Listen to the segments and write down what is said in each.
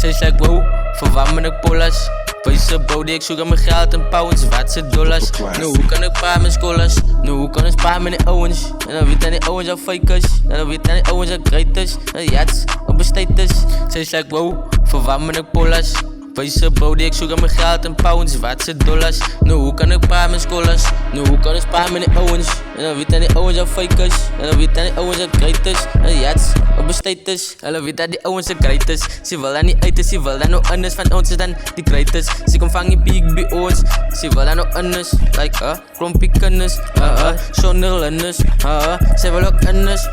Zij is like wow, voor waar ben ik polas? Wijze body, ik zoek aan mijn geld in pounds, wat ze dollars. Nu hoe kan ik paar mijn scholars? Nu hoe kan ik spaar met die owens? En dan weet aan die owens al fakers. En dan weet aan die owens al greaters. En jats, op een status. Zij is like wow, voor waar ben ik polas? Wijze body, ik zoek aan mijn geld in pounds, wat ze dollars. Nu hoe kan ik paar mijn scholars? Nu hoe kan ik spaar met die owens? En dan weet aan die owens al fakers. En dan weet aan die owens al greaters. En jats, op een status. En dan weet aan die owens al greaters. Ze wil aan die eten, ze wil aan nog anders van ons dan die greaters. Ze kom vang je piek bij ons. Ze wil aan nog anders, like klompie kennis. Zonder lennis, ze wil ook anders.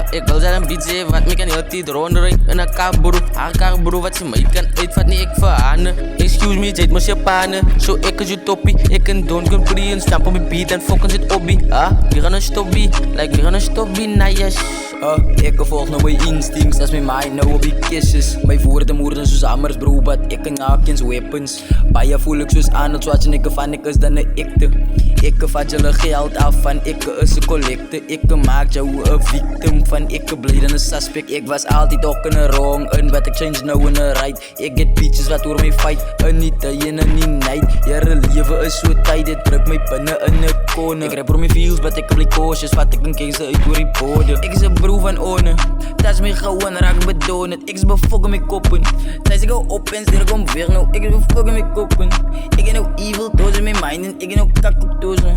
Ik wil zijn een beat zeven, wat me kan heel tijd ronderen. En een kaarbroer, haar kaarbroer, wat ze mij kan uitvat, niet ik verhanen. Excuse me, jade moest je panen. Zo ik is je toppie, ik en don't gun preen. Stamp op mijn beat en focus het obby. We gaan een stobby, like we gaan een stobby, nice. Ik volg nou mijn instincts, als mijn mind nou op die kistjes. Mijn woorden moorden zoals hammers bro, but ik kan nakens weapons. Baie voel ik zoals aan het zwatje, ik van ik is dan een ikte. Ik vat jullie geld af van ik is een collecte. Ik maak jou een victim van ik bleef een suspect. Ik was altijd ook in een wrong, en wat ik change nou in een right. Ik get bitches wat door mij fight, een niet day en een niet night. Jere leven is zo tijd, dit druk mij binnen in een corner. Ik rap voor mijn feels, but ik blik cautious, wat ik een keizer uit door die bode. Ik is een broer van One, dat is mijn gewoon raak bedonen. Ik is befokken met koppen, zij zich al op en stil kom weer nou. Ik is befokken met koppen, ik ben nou evil dozen met mind en ik ben nou kak op dozen.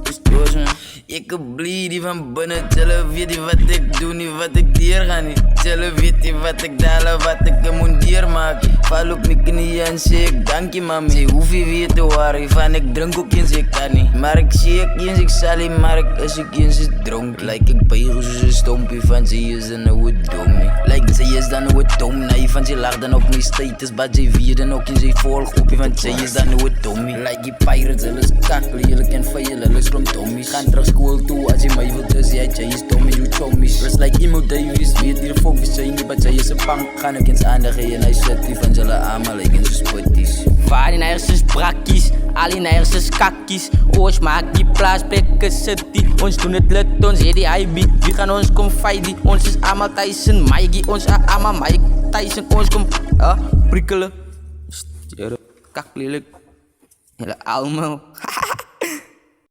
Is dozen. Ik bleed die van binnen, zelf weet je wat ik doe, niet wat ik dier ga niet. Zelf weet je wat ik dalen, wat ik een mondier maak. Val op mijn knieën en zeg ik dank je mami. Zij hoef je weten waar ik van, ik drink ook eens, ik kan niet. Maar ik zie ik eens, ik zal niet, maar ik is ook eens, ik dronk. Like ik bij zoals een stompie van, zij is een oude dommie. Like zij is dan oude dom, nee, van zij lacht dan op mijn status. Maar zij vier dan ook in zij volg op je, van zij is dan oude dommie. Like die pirates, alles kakkel, jullie kan veilen, alles from dommies. Gaan terug school toe, als je mij wilt, dus jij is dommy, you chommies. Rest like Emo Davies, weet hier focus zijn niet, maar zij is een bank. Gaan ook eens aandacht en hij zet die van jullie allemaal, like in zijn sputties. Vaar in hersens brakkies, al in hersens kakkies. Oors maak die plaasplekken city. Ons doen het lut, ons heet die IB. Wie gaan ons kom fighten? Ons is allemaal Tyson, Mikey. Ons is allemaal Mike Tyson. Ons kom prikkelen. Kaklelijk. Hele allemaal.